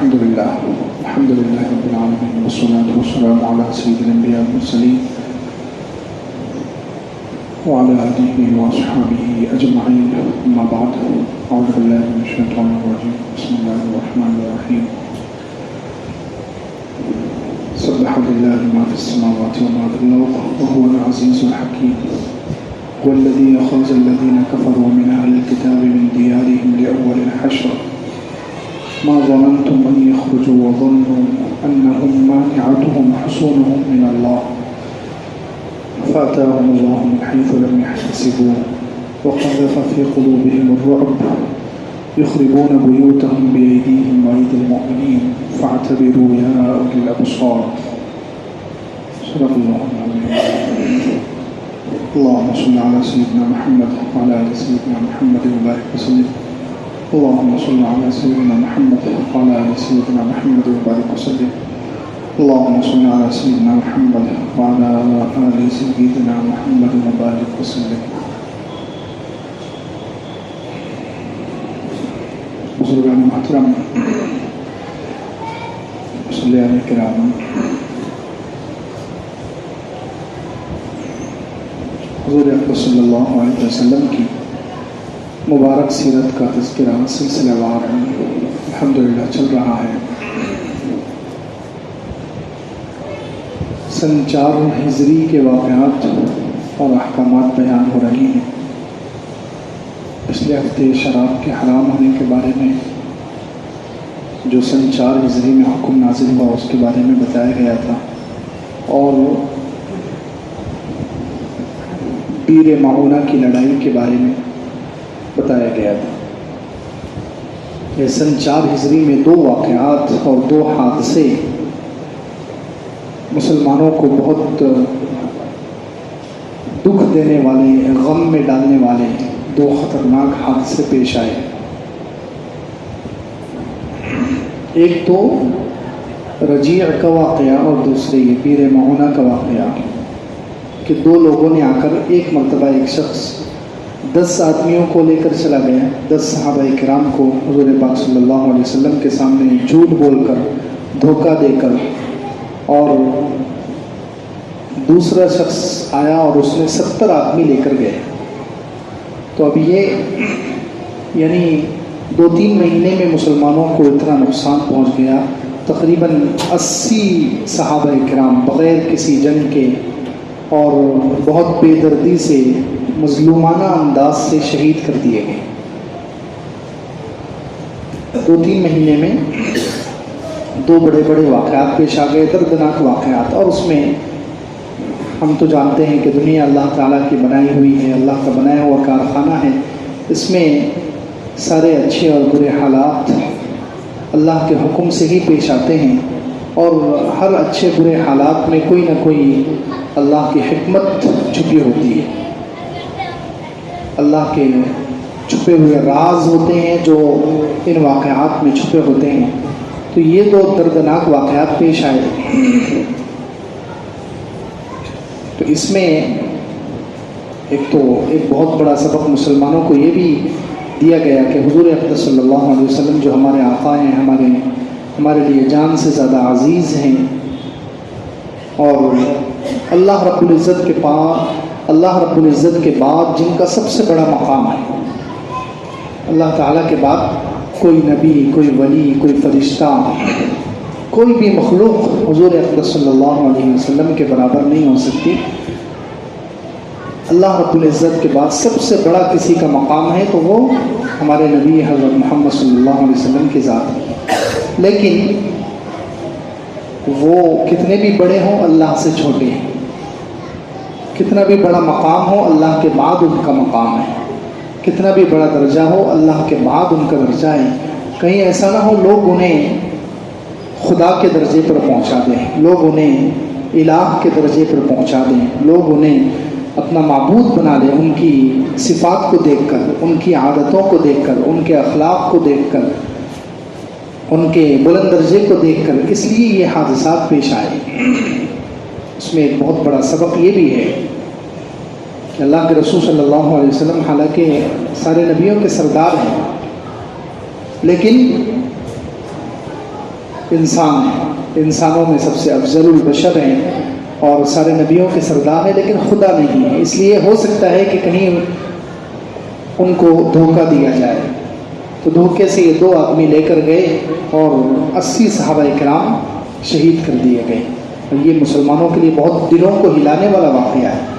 الحمد لله رب العالمين والصلاة والسلام على سيد الأنبياء والمرسلين وعلى آله وأصحابه أجمعين. أما بعد، أعوذ بالله من الشيطان الرجيم. بسم الله الرحمن الرحيم. سبح لله ما في السماوات وما في الأرض وهو العزيز الحكيم. هو الذي أخرج الذين كفروا من أهل الكتاب من ديارهم لأول الحشر ما ظننتم أن يخرجوا وظنوا أنهم مانعتهم حصونهم من الله فأتاهم الله من حيث لم يحتسبوا وقذف في قلوبهم الرعب يخربون بيوتهم بأيديهم وأيدي المؤمنين فاعتبروا يا أولي الأبصار. صدق الله العظيم. اللهم صل على سيدنا محمد وعلى آل سيدنا محمد وبارك وسلم. اللهم صل على سيدنا محمد وعلى آل سيدنا محمد وبارك وسلم. اللهم صل على سيدنا محمد وعلى آل سيدنا محمد وبارك وسلم. بزرگان محترم، مصلیان کرام، حضور اکرم صلی اللہ علیہ وسلم کی مبارک سیرت کا تذکرہ سلسلہ وار الحمدللہ چل رہا ہے. سن 4 ہجری کے واقعات اور احکامات بیان ہو رہی ہیں. پچھلے ہفتے شراب کے حرام ہونے کے بارے میں جو سن 4 ہجری میں حکم نازل ہوا اس کے بارے میں بتایا گیا تھا، اور بیر معونہ کی لڑائی کے بارے میں بتایا گیا تھا. یہ سن 4 ہجری میں 2 واقعات اور 2 حادثے مسلمانوں کو بہت دکھ دینے والے، غم میں ڈالنے والے 2 خطرناک حادثے پیش آئے. ایک تو رجیع کا واقعہ اور دوسرے یہ بیر معونہ کا واقعہ کہ 2 لوگوں نے آ کر ایک مرتبہ ایک شخص 10 آدمیوں کو لے کر چلا گیا، 10 صحابہ کرام کو حضور پاک صلی اللہ علیہ وسلم کے سامنے جھوٹ بول کر، دھوکہ دے کر، اور دوسرا شخص آیا اور اس نے 70 آدمی لے کر گئے. تو اب یہ یعنی 2-3 مہینے میں مسلمانوں کو اتنا نقصان پہنچ گیا. تقریباً 80 صحابہ کرام بغیر کسی جنگ کے اور بہت بے دردی سے مظلومانہ انداز سے شہید کر دیے گئے. 2-3 مہینے میں 2 بڑے بڑے واقعات پیش آ گئے، دردناک واقعات. اور اس میں ہم تو جانتے ہیں کہ دنیا اللہ تعالیٰ کی بنائی ہوئی ہے، اللہ کا بنایا ہوا کارخانہ ہے. اس میں سارے اچھے اور برے حالات اللہ کے حکم سے ہی پیش آتے ہیں، اور ہر اچھے برے حالات میں کوئی نہ کوئی اللہ کی حکمت چھپی ہوتی ہے. اللہ کے چھپے ہوئے راز ہوتے ہیں جو ان واقعات میں چھپے ہوتے ہیں. تو یہ 2 دردناک واقعات پیش آئے. تو اس میں ایک بہت بڑا سبق مسلمانوں کو یہ بھی دیا گیا کہ حضور اکرم صلی اللہ علیہ وسلم جو ہمارے آقا ہیں، ہمارے لیے جان سے زیادہ عزیز ہیں، اور اللہ رب العزت کے بعد جن کا سب سے بڑا مقام ہے، اللہ تعالیٰ کے بعد کوئی نبی، کوئی ولی، کوئی فرشتہ، کوئی بھی مخلوق حضور اکرم صلی اللہ علیہ وسلم کے برابر نہیں ہو سکتی. اللہ رب العزت کے بعد سب سے بڑا کسی کا مقام ہے تو وہ ہمارے نبی حضرت محمد صلی اللہ علیہ وسلم کی ذات ہے. لیکن وہ کتنے بھی بڑے ہوں اللہ سے چھوٹے ہیں، کتنا بھی بڑا مقام ہو اللہ کے بعد ان کا مقام ہے، کتنا بھی بڑا درجہ ہو اللہ کے بعد ان کا درجہ ہے. کہیں ایسا نہ ہو لوگ انہیں خدا کے درجے پر پہنچا دیں، لوگ انہیں الہ کے درجے پر پہنچا دیں، لوگ انہیں اپنا معبود بنا لیں، ان کی صفات کو دیکھ کر، ان کی عادتوں کو دیکھ کر، ان کے اخلاق کو دیکھ کر، ان کے بلند درجے کو دیکھ کر. اس لیے یہ حادثات پیش آئے. اس میں ایک بہت بڑا سبق یہ بھی ہے کہ اللہ کے رسول صلی اللہ علیہ وسلم حالانکہ سارے نبیوں کے سردار ہیں، لیکن انسان ہیں، انسانوں میں سب سے افضل البشر ہیں اور سارے نبیوں کے سردار ہیں، لیکن خدا نہیں ہے۔ اس لیے ہو سکتا ہے کہ کہیں ان کو دھوکہ دیا جائے، تو دھوکے سے یہ 2 آدمی لے کر گئے اور 80 صحابہ کرام شہید کر دیے گئے۔ اور یہ مسلمانوں کے لیے بہت دلوں کو ہلانے والا واقعہ ہے۔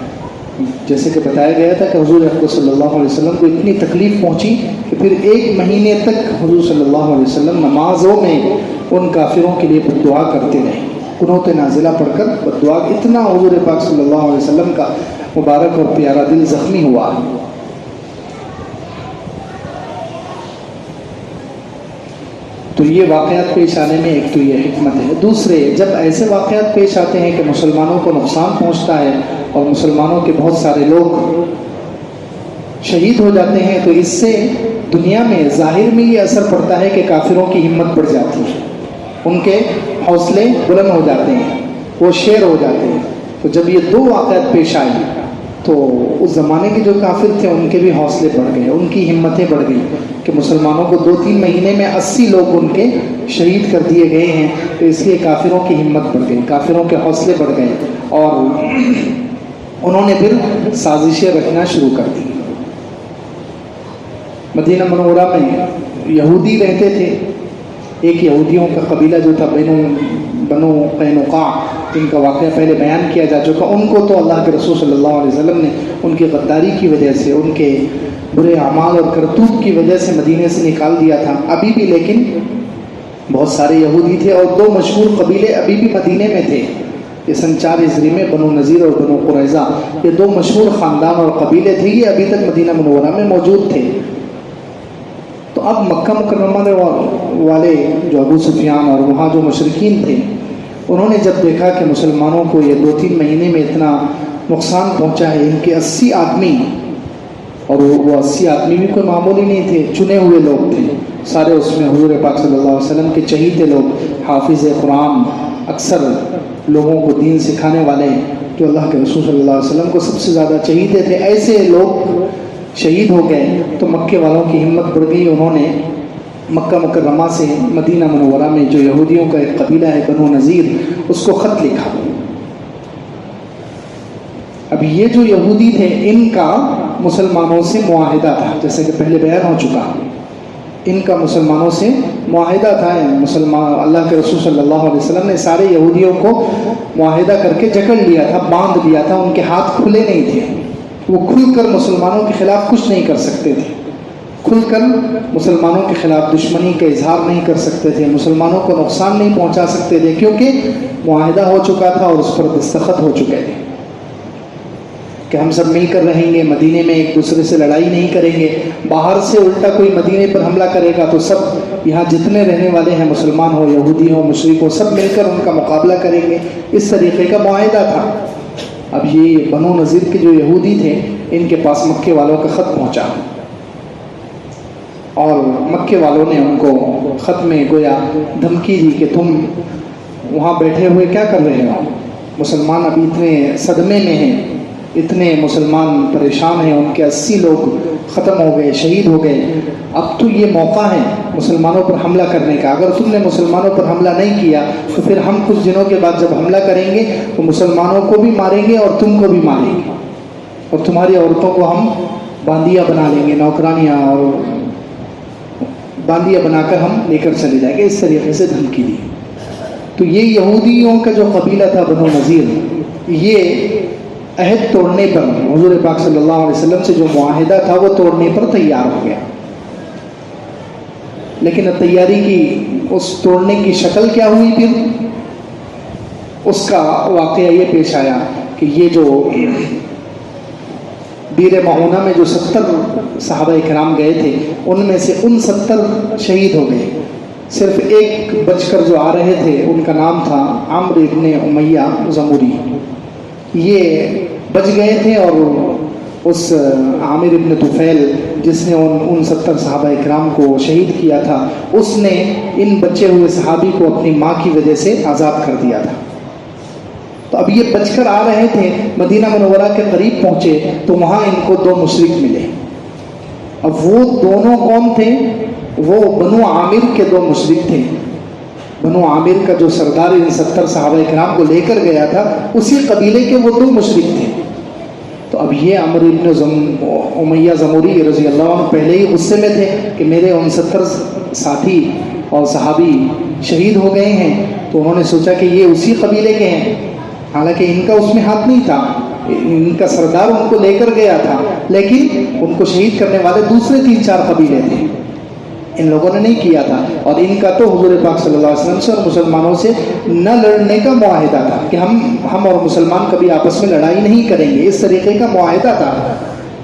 جیسے کہ بتایا گیا تھا کہ حضور اکرم صلی اللہ علیہ وسلم کو اتنی تکلیف پہنچی کہ پھر 1 مہینے تک حضور صلی اللہ علیہ وسلم نمازوں میں ان کافروں کے لیے بد دعا کرتے رہے، قنوت نازلہ پڑھ کر بد دعا۔ اتنا حضور پاک صلی اللہ علیہ وسلم کا مبارک اور پیارا دل زخمی ہوا۔ تو یہ واقعات پیش آنے میں ایک تو یہ حکمت ہے۔ دوسرے، جب ایسے واقعات پیش آتے ہیں کہ مسلمانوں کو نقصان پہنچتا ہے اور مسلمانوں کے بہت سارے لوگ شہید ہو جاتے ہیں، تو اس سے دنیا میں ظاہر میں یہ اثر پڑتا ہے کہ کافروں کی ہمت بڑھ جاتی ہے، ان کے حوصلے بلند ہو جاتے ہیں، وہ شیر ہو جاتے ہیں۔ تو جب یہ 2 واقعات پیش آئے تو اس زمانے کے جو کافر تھے ان کے بھی حوصلے بڑھ گئے، ان کی ہمتیں بڑھ گئی کہ مسلمانوں کو 2-3 مہینے میں 80 لوگ ان کے شہید کر دیے گئے ہیں، تو اس لیے کافروں کی ہمت بڑھ گئی، کافروں کے حوصلے بڑھ گئے اور انہوں نے پھر سازشیں رکھنا شروع کر دی۔ مدینہ منورہ میں یہودی رہتے تھے، ایک یہودیوں کا قبیلہ جو تھا بنو قینقاع، ان کا واقعہ پہلے بیان کیا جا چکا۔ ان کو تو اللہ کے رسول صلی اللہ علیہ وسلم نے ان کی غداری کی وجہ سے، ان کے برے اعمال اور کرتوت کی وجہ سے مدینے سے نکال دیا تھا۔ ابھی بھی لیکن بہت سارے یہودی تھے اور 2 مشہور قبیلے ابھی بھی مدینے میں تھے۔ یہ سن 4 ہجری میں بنو نذیر اور بنو قریظہ، یہ 2 مشہور خاندان اور قبیلے تھے، یہ ابھی تک مدینہ منورہ میں موجود تھے۔ تو اب مکہ مکرمہ والے جو ابو سفیان اور وہاں جو مشرکین تھے، انہوں نے جب دیکھا کہ مسلمانوں کو یہ 2-3 مہینے میں اتنا نقصان پہنچا ہے، ان کے 80 آدمی، اور وہ 80 آدمی بھی کوئی معمولی نہیں تھے، چنے ہوئے لوگ تھے سارے، اس میں حضور پاک صلی اللہ علیہ وسلم کے چہیتے لوگ، حافظ قرآن، اکثر لوگوں کو دین سکھانے والے، جو اللہ کے رسول صلی اللہ علیہ وسلم کو سب سے زیادہ چہیتے تھے، ایسے لوگ شہید ہو گئے۔ تو مکے والوں کی ہمت بڑھ گئی، انہوں نے مکہ مکرمہ سے مدینہ منورہ میں جو یہودیوں کا ایک قبیلہ ہے بنو نذیر، اس کو خط لکھا۔ اب یہ جو یہودی تھے، ان کا مسلمانوں سے معاہدہ تھا، جیسے کہ پہلے بیان ہو چکا، ان کا مسلمانوں سے معاہدہ تھا۔ اللہ کے رسول صلی اللہ علیہ وسلم نے سارے یہودیوں کو معاہدہ کر کے جکڑ لیا تھا، باندھ لیا تھا، ان کے ہاتھ کھلے نہیں تھے، وہ کھل کر مسلمانوں کے خلاف کچھ نہیں کر سکتے تھے، کھل کر مسلمانوں کے خلاف دشمنی کا اظہار نہیں کر سکتے تھے، مسلمانوں کو نقصان نہیں پہنچا سکتے تھے، کیونکہ معاہدہ ہو چکا تھا اور اس پر دستخط ہو چکے تھے کہ ہم سب مل کر رہیں گے، مدینے میں ایک دوسرے سے لڑائی نہیں کریں گے، باہر سے الٹا کوئی مدینے پر حملہ کرے گا تو سب یہاں جتنے رہنے والے ہیں، مسلمان ہو، یہودی ہو، مشرک ہو، سب مل کر ان کا مقابلہ کریں گے، اس طریقے کا معاہدہ تھا۔ اب یہ بنو نذیر کے جو یہودی تھے، ان کے پاس مکے والوں کا خط پہنچا اور مکے والوں نے ان کو خط میں گویا دھمکی دی کہ تم وہاں بیٹھے ہوئے کیا کر رہے ہو، مسلمان ابھی اتنے صدمے میں ہیں، اتنے مسلمان پریشان ہیں، ان کے 80 لوگ ختم ہو گئے، شہید ہو گئے، اب تو یہ موقع ہے مسلمانوں پر حملہ کرنے کا، اگر تم نے مسلمانوں پر حملہ نہیں کیا تو پھر ہم کچھ دنوں کے بعد جب حملہ کریں گے تو مسلمانوں کو بھی ماریں گے اور تم کو بھی ماریں گے، اور تمہاری عورتوں کو ہم باندیا بنا لیں گے، نوکرانیاں اور باندیا بنا کر ہم لے کر چلے جائیں گے، اس طریقے سے دھمکی دی۔ تو یہ یہودیوں کا جو قبیلہ تھا بنو نذیر، یہ عہد توڑنے پر، حضور پاک صلی اللہ علیہ وسلم سے جو معاہدہ تھا وہ توڑنے پر تیار ہو گیا، لیکن تیاری کی اس توڑنے کی شکل کیا ہوئی، پھر اس کا واقعہ یہ پیش آیا کہ یہ جو بیر معونہ میں جو 70 صحابہ کرام گئے تھے، ان میں سے 69 شہید ہو گئے، صرف ایک بچ کر جو آ رہے تھے، ان کا نام تھا عمرو ابن امیہ زمری، یہ بچ گئے تھے، اور اس عامر ابن طفیل جس نے ان 70 صحابہ کرام کو شہید کیا تھا، اس نے ان بچے ہوئے صحابی کو اپنی ماں کی وجہ سے آزاد کر دیا تھا۔ تو اب یہ بچ کر آ رہے تھے، مدینہ منورہ کے قریب پہنچے تو وہاں ان کو 2 مشرک ملے۔ اب وہ دونوں کون تھے؟ وہ بنو عامر کے 2 مشرک تھے، بنو عامر کا جو سردار ان 70 صحابہ کرام کو لے کر گیا تھا اسی قبیلے کے وہ 2 مشرک تھے. تو اب یہ عمرو بن امیہ زموری رضی اللہ عنہ پہلے ہی غصے میں تھے کہ میرے 69 ساتھی اور صحابی شہید ہو گئے ہیں. تو انہوں نے سوچا کہ یہ اسی قبیلے کے ہیں، حالانکہ ان کا اس میں ہاتھ نہیں تھا، ان کا سردار ان کو لے کر گیا تھا، لیکن ان کو شہید کرنے والے دوسرے 3-4 قبیلے تھے، ان لوگوں نے نہیں کیا تھا. اور ان کا تو حضور پاک صلی اللہ علیہ وسلم سے اور مسلمانوں سے نہ لڑنے کا معاہدہ تھا کہ ہم اور مسلمان کبھی آپس میں لڑائی نہیں کریں گے، اس طریقے کا معاہدہ تھا.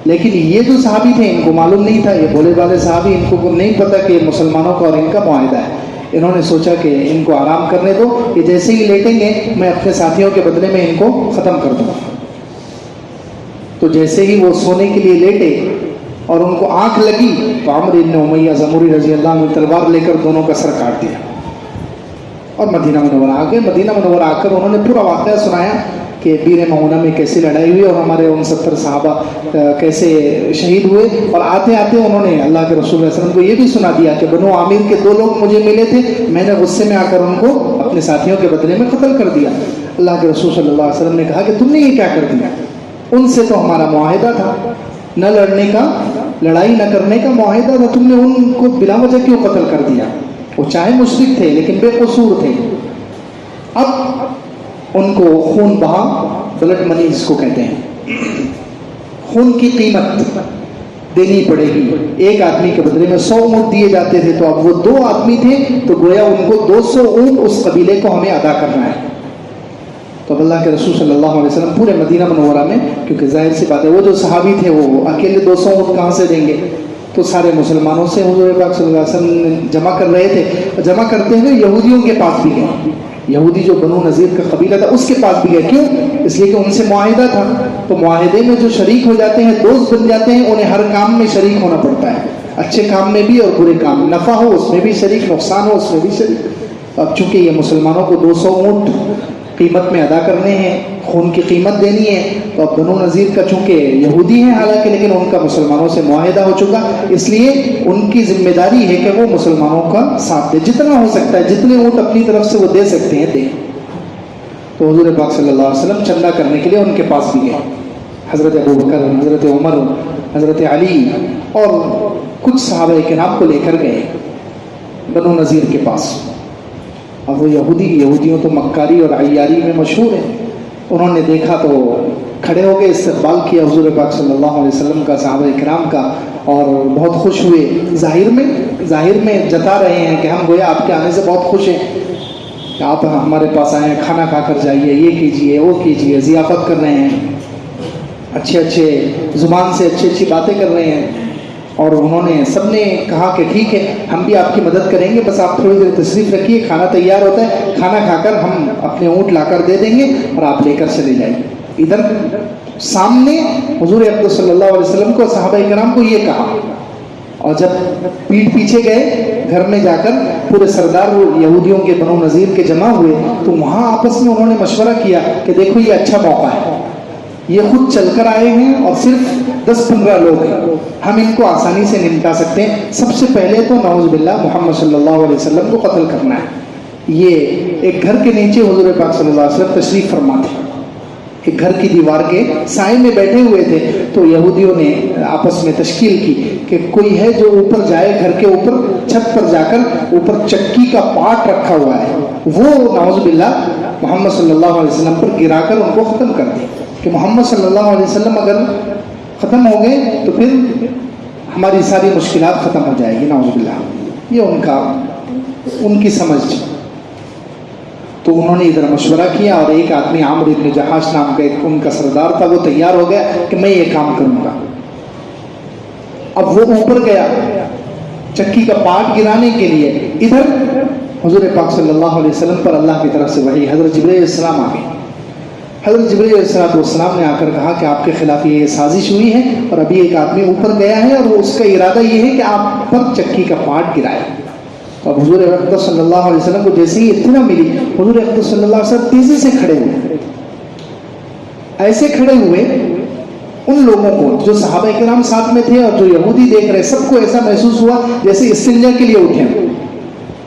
لیکن یہ جو صحابی تھے ان کو معلوم نہیں تھا، یہ بھولے والے صحابی، ان کو نہیں پتہ کہ مسلمانوں کا اور ان کا معاہدہ ہے. انہوں نے سوچا کہ ان کو آرام کرنے دو، یہ جیسے ہی لیٹیں گے میں اپنے ساتھیوں کے بدلے میں ان کو ختم کر دوں. تو جیسے ہی وہ سونے کے لیے لیٹے اور ان کو آنکھ لگی تو عمرو بن امیہ زموری رضی اللہ عنہ تلوار لے کر دونوں کا سر کاٹ دیا اور مدینہ منورہ آ گئے. مدینہ منورہ آ کر انہوں نے پورا واقعہ سنایا کہ بیر معونہ میں کیسی لڑائی ہوئی اور ہمارے 69 صحابہ کیسے شہید ہوئے. اور آتے آتے انہوں نے اللہ کے رسول صلی اللہ علیہ وسلم کو یہ بھی سنا دیا کہ بنو عامر کے 2 لوگ مجھے ملے تھے، میں نے غصے میں آ کر ان کو اپنے ساتھیوں کے بدلے میں قتل کر دیا. اللہ کے رسول صلی اللہ علیہ وسلم نے کہا کہ تم نے یہ کیا کر دیا؟ ان سے تو ہمارا معاہدہ تھا نہ لڑنے کا، لڑائی نہ کرنے کا معاہدہ تھا، تم نے ان کو بلا وجہ کیوں قتل کر دیا؟ وہ چاہے مشرک تھے لیکن بے قصور تھے. اب ان کو خون بہا، بلڈ منی جس کو کہتے ہیں، خون کی قیمت دینی پڑے گی. ایک آدمی کے بدلے میں 100 اونٹ دیے جاتے تھے، تو اب وہ 2 آدمی تھے تو گویا ان کو 200 اونٹ اس قبیلے کو ہمیں ادا کرنا ہے. تو اللہ کے رسول صلی اللہ علیہ وسلم پورے مدینہ منورہ میں، کیونکہ ظاہر سی بات ہے وہ جو صحابی تھے وہ اکیلے 200 اونٹ کہاں سے دیں گے، تو سارے مسلمانوں سے حضور پاک صلی اللہ علیہ وسلم جمع کر رہے تھے. جمع کرتے ہوئے یہودیوں کے پاس بھی گئے، یہودی جو بنو نذیر کا قبیلہ تھا اس کے پاس بھی گئے. کیوں؟ اس لیے کہ ان سے معاہدہ تھا. تو معاہدے میں جو شریک ہو جاتے ہیں، دوست بن جاتے ہیں، انہیں ہر کام میں شریک ہونا پڑتا ہے، اچھے کام میں بھی اور برے کام، نفع ہو اس میں بھی شریک، نقصان ہو اس میں بھی شریک. اب چونکہ یہ مسلمانوں کو 200 اونٹ قیمت میں ادا کرنے ہیں، خون کی قیمت دینی ہے، تو اب بنو نذیر کا چونکہ یہودی ہیں حالانکہ، لیکن ان کا مسلمانوں سے معاہدہ ہو چکا، اس لیے ان کی ذمہ داری ہے کہ وہ مسلمانوں کا ساتھ دے، جتنا ہو سکتا ہے، جتنے اونٹ اپنی طرف سے وہ دے سکتے ہیں دیں. تو حضور پاک صلی اللہ علیہ وسلم چندہ کرنے کے لیے ان کے پاس بھی گئے. حضرت ابو بکر، حضرت عمر، حضرت علی اور کچھ صحابہ کرام کو لے کر گئے بنو نذیر کے پاس. اب وہ یہودیوں تو مکاری اور عیاری میں مشہور ہیں. انہوں نے دیکھا تو کھڑے ہو گئے، استقبال کیا حضور پاک صلی اللہ علیہ وسلم کا، صحابہ کرام کا، اور بہت خوش ہوئے. ظاہر میں جتا رہے ہیں کہ ہم گویا آپ کے آنے سے بہت خوش ہیں کہ آپ ہمارے پاس آئے ہیں، کھانا کھا کر جائیے، یہ کیجیے وہ کیجیے، ضیافت کر رہے ہیں، اچھے زبان سے اچھی باتیں کر رہے ہیں. اور انہوں نے سب نے کہا کہ ٹھیک ہے ہم بھی آپ کی مدد کریں گے، بس آپ تھوڑی دیر تشریف رکھیے، کھانا تیار ہوتا ہے، کھانا کھا کر ہم اپنے اونٹ لا کر دے دیں گے اور آپ لے کر چلے جائیں. ادھر سامنے حضور اقدس صلی اللہ علیہ وسلم کو، صحابہ کرام کو یہ کہا. اور جب پیٹھ پیچھے گئے گھر میں جا کر پورے سردار یہودیوں کے بنو نذیر کے جمع ہوئے تو وہاں آپس میں انہوں نے مشورہ کیا کہ دیکھو یہ اچھا موقع ہے، یہ خود چل کر آئے ہیں اور صرف 10-15 لوگ ہیں، ہم ان کو آسانی سے نمٹا سکتے ہیں. سب سے پہلے تو نعوذ باللہ محمد صلی اللہ علیہ وسلم کو قتل کرنا ہے. یہ ایک گھر کے نیچے حضور پاک صلی اللہ علیہ وسلم تشریف فرما تھے، ایک گھر کی دیوار کے سائے میں بیٹھے ہوئے تھے. تو یہودیوں نے آپس میں تشکیل کی کہ کوئی ہے جو اوپر جائے، گھر کے اوپر چھت پر جا کر اوپر چکی کا پاٹ رکھا ہوا ہے، وہ نعوذ باللہ محمد صلی اللہ علیہ وسلم پر گرا کر ان کو ختم کر دے، کہ محمد صلی اللہ علیہ وسلم اگر ختم ہو گئے تو پھر ہماری ساری مشکلات ختم ہو جائے گی، نعوذ باللہ. یہ ان کی سمجھ. تو انہوں نے ادھر مشورہ کیا اور ایک آدمی عامر بن جہاش نام کا ان کا سردار تھا، وہ تیار ہو گیا کہ میں یہ کام کروں گا. اب وہ اوپر گیا چکی کا پاٹ گرانے کے لیے. ادھر حضور پاک صلی اللہ علیہ وسلم پر اللہ کی طرف سے وحی، حضرت جبرائیل علیہ السلام آ گئے. حضرت جبرائیل علیہ السلام نے آ کر کہا کہ آپ کے خلاف یہ سازش ہوئی ہے اور ابھی ایک آدمی اوپر گیا ہے اور اس کا ارادہ یہ ہے کہ آپ پر چکی کا پاٹ گرائے. اب حضور اقدس صلی اللہ علیہ وسلم کو جیسے ہی اطلاع ملی، حضور اقدس صلی اللہ علیہ وسلم تیزی سے کھڑے ہوئے. ایسے کھڑے ہوئے ان لوگوں کو جو صحابہ کرام ساتھ میں تھے اور جو یہودی دیکھ رہے، سب کو ایسا محسوس ہوا جیسے استنجا کے لیے اٹھے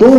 2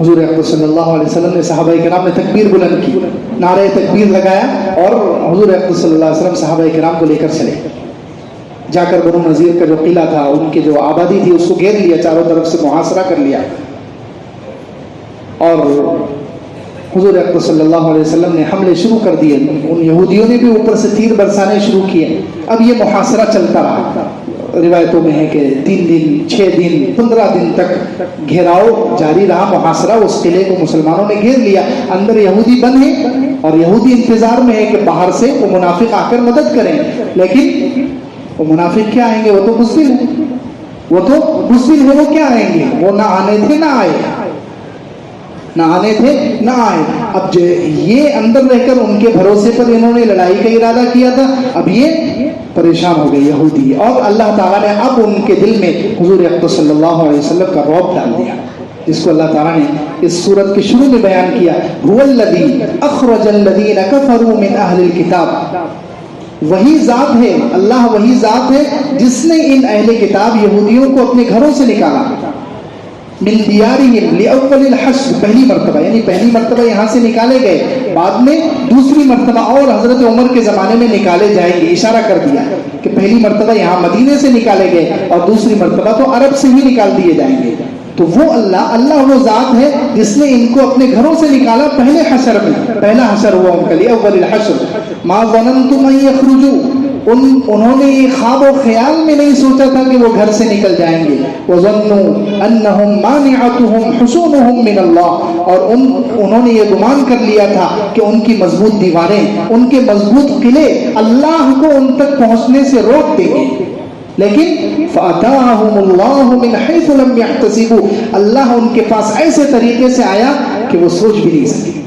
حضور اقدس صلی اللہ علیہ وسلم نے صحابہ کرام نے تکبیر بلند کی، نعرہ تکبیر لگایا اور حضور اقدس صلی اللہ علیہ وسلم صحابہ کرام کو لے کر چلے، جا کر بنو نذیر کا جو قلعہ تھا، ان کی جو آبادی تھی، اس کو گھیر لیا، چاروں طرف سے محاصرہ کر لیا، اور حضور اقدس صلی اللہ علیہ وسلم نے حملے شروع کر دیے، ان یہودیوں نے بھی اوپر سے تیر برسانے شروع کیے۔ اب یہ محاصرہ چلتا رہا، روایتوں میں ہے کہ 3 دن 6 دن 15 دن تک گھیراؤ جاری رہا، محاصرہ، اس قلعے کو مسلمانوں نے گھیر لیا، اندر یہودی بند ہیں اور یہودی انتظار میں ہے کہ باہر سے وہ منافق آ کر مدد کریں، لیکن وہ منافق کیا آئیں گے، وہ تو بزدل ہیں، وہ تو بزدل ہیں، وہ کیا آئیں گے، وہ نہ آنے تھے نہ آئے، نہ آنے تھے نہ آئے۔ اب یہ اندر رہ کر ان کے بھروسے پر انہوں نے لڑائی کا ارادہ کیا تھا، اب یہ پریشان ہو گئے یہودی، اور اللہ تعالیٰ نے اب ان کے دل میں حضور اقدس صلی اللہ علیہ وسلم کا رعب ڈال دیا، جس کو اللہ تعالیٰ نے اس سورت کے شروع میں بیان کیا، هو الذی اخرج الذین کفروا من اہل الکتاب، وہی ذات ہے، اللہ وہی ذات ہے جس نے ان اہل کتاب یہودیوں کو اپنے گھروں سے نکالا، من دیارہم لأول الحشر، پہلی مرتبہ، یعنی پہلی مرتبہ یہاں سے نکالے گئے، بعد میں دوسری مرتبہ اور حضرت عمر کے زمانے میں نکالے جائیں گے، اشارہ کر دیا کہ پہلی مرتبہ یہاں مدینے سے نکالے گئے اور دوسری مرتبہ تو عرب سے ہی نکال دیے جائیں گے۔ تو وہ اللہ وہ ذات ہے جس نے ان کو اپنے گھروں سے نکالا پہلے حشر میں، پہلا حشر ہوا ان کے لیے، اول الحشر، ما ظننتم ان یخرجوا، انہوں نے یہ خواب و خیال میں نہیں سوچا تھا کہ وہ گھر سے نکل جائیں گے، وَظَنُّوا أَنَّهُمْ مَانِعَتُهُمْ حُصُونُهُمْ مِنَ اللَّهِ، اور انہوں نے یہ گمان کر لیا تھا کہ ان کی مضبوط دیواریں، ان کے مضبوط قلعے اللہ کو ان تک پہنچنے سے روک دیں گے، لیکن فَأَتَاهُمُ اللَّهُ مِنْ حَيْثُ لَمْ يَحْتَسِبُوا، اللہ ان کے پاس ایسے طریقے سے آیا کہ وہ سوچ بھی نہیں سکے۔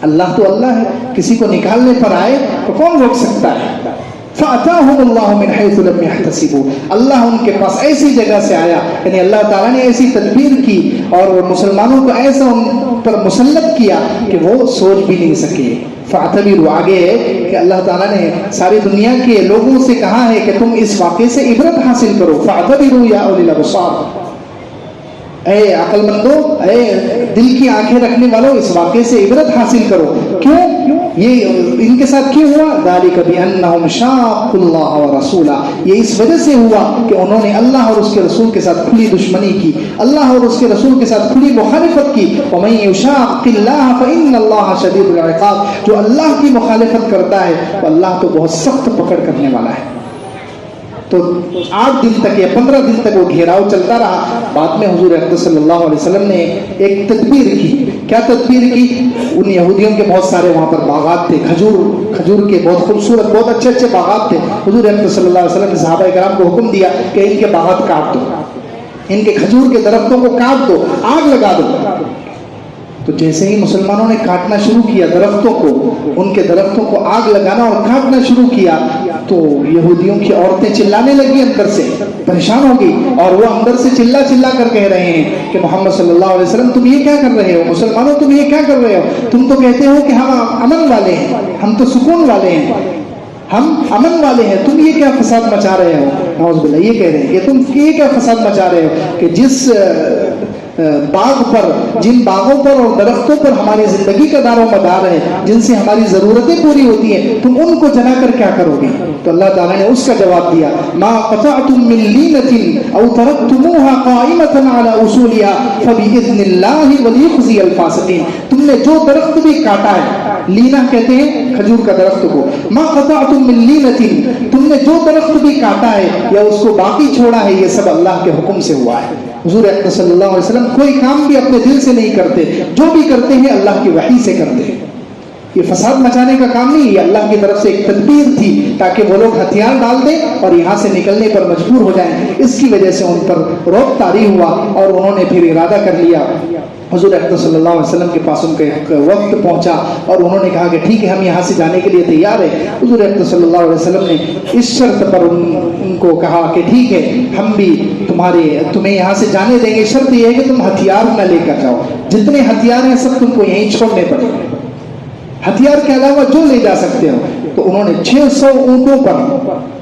اللہ تو اللہ ہے، کسی کو نکالنے پر آئے تو کون روک سکتا ہے؟ فَأَتَاهُمُ اللَّهُ مِنْ حَيْثُ لَمْ يَحْتَسِبُوا، اللہ ان کے پاس ایسی جگہ سے آیا، یعنی اللہ تعالیٰ نے ایسی تدبیر کی اور مسلمانوں کو ایسا ان پر مسلط کیا کہ وہ سوچ بھی نہیں سکے۔ فَاعْتَبِرُوا، آگے ہے کہ اللہ تعالیٰ نے ساری دنیا کے لوگوں سے کہا ہے کہ تم اس واقعے سے عبرت حاصل کرو، فَاعْتَبِرُوا يَا أُولِي الْأَبْصَارِ، اے عقل مندو، اے دل کی آنکھیں رکھنے والوں، اس واقعے سے عبرت حاصل کرو۔ کیوں یہ ان کے ساتھ کیوں ہوا؟ ذَلِكَ بِأَنَّهُمْ شَاقُّوا اللَّهَ وَرَسُولَهُ، یہ اس وجہ سے ہوا کہ انہوں نے اللہ اور اس کے رسول کے ساتھ کھلی دشمنی کی، اللہ اور اس کے رسول کے ساتھ کھلی مخالفت کی۔ وَمَن يُشَاقِّ اللَّهَ فَإِنَّ اللَّهَ شَدِيدُ الْعِقَابِ، جو اللہ کی مخالفت کرتا ہے تو اللہ تو بہت سخت پکڑ کرنے والا ہے۔ تو 8 دن تک یا 15 دن تک وہ گھیراؤ چلتا رہا۔ بعد میں حضور اقدس صلی اللہ علیہ وسلم نے ایک تدبیر کی۔ کیا تدبیر کی؟ ان یہودیوں کے بہت سارے وہاں پر باغات تھے، کھجور کے بہت خوبصورت، بہت اچھے اچھے باغات تھے۔ حضور اقدس صلی اللہ علیہ وسلم نے صحابہ کرام کو حکم دیا کہ ان کے باغات کاٹ دو، ان کے کھجور کے درختوں کو کاٹ دو، آگ لگا دو۔ تو جیسے ہی مسلمانوں نے کاٹنا شروع کیا درختوں کو، ان کے درختوں کو آگ لگانا اور کاٹنا شروع کیا، تو یہودیوں کی عورتیں چلانے لگی، اندر سے پریشان ہو گئی، اور وہ اندر سے چلا کر کہہ رہے ہیں کہ محمد صلی اللہ علیہ وسلم تم یہ کیا کر رہے ہو؟ مسلمانوں تم یہ کیا کر رہے ہو؟ تم تو کہتے ہو کہ ہم امن والے ہیں، ہم تو سکون والے ہیں، ہم امن والے ہیں، تم یہ کیا فساد مچا رہے ہو؟ نعوذ باللہ، یہ کہہ رہے ہیں کہ تم یہ کیا فساد مچا رہے ہو کہ جس باغ پر، جن باغوں پر اور درختوں پر ہماری زندگی کا دار و مدار ہے، جن سے ہماری ضرورتیں پوری ہوتی ہیں، تم ان کو جلا کر کیا کرو گے؟ تو اللہ تعالیٰ نے اس کا جواب دیا، ما قطعتم من لینۃ او ترکتموها قائمۃ علی اصولها فباذن اللہ ولیخزی الفاسقین، تم نے جو درخت بھی کاٹا ہے، لینا کہتے ہیں کھجور کا درخت کو، ما قطعتم من لینۃ، تم نے جو درخت بھی کاٹا ہے یا اس کو باقی چھوڑا ہے، یہ سب اللہ کے حکم سے ہوا ہے۔ حضور اکرم صلی اللہ علیہ وسلم کوئی کام بھی اپنے دل سے نہیں کرتے، جو بھی کرتے ہیں اللہ کی وحی سے کرتے ہیں۔ یہ فساد مچانے کا کام نہیں، یہ اللہ کی طرف سے ایک تدبیر تھی تاکہ وہ لوگ ہتھیار ڈال دیں اور یہاں سے نکلنے پر مجبور ہو جائیں۔ اس کی وجہ سے ان پر رعب طاری ہوا اور انہوں نے پھر ارادہ کر لیا۔ حضور اکرم صلی اللہ علیہ وسلم کے پاس ان کا ایک وقت پہنچا اور انہوں نے کہا کہ ٹھیک ہے، ہم یہاں سے جانے کے لیے تیار ہیں۔ حضور اکرم صلی اللہ علیہ وسلم نے اس شرط پر ان کو کہا کہ ٹھیک ہے، ہم بھی تمہیں یہاں سے جانے دیں گے، شرط یہ ہے کہ تم ہتھیار نہ لے کر جاؤ، جتنے ہتھیار ہیں سب تم کو یہیں چھوڑنے پڑیں گے، ہتھیار کے علاوہ جو لے جا سکتے ہو۔ تو انہوں نے 600 اونٹوں پر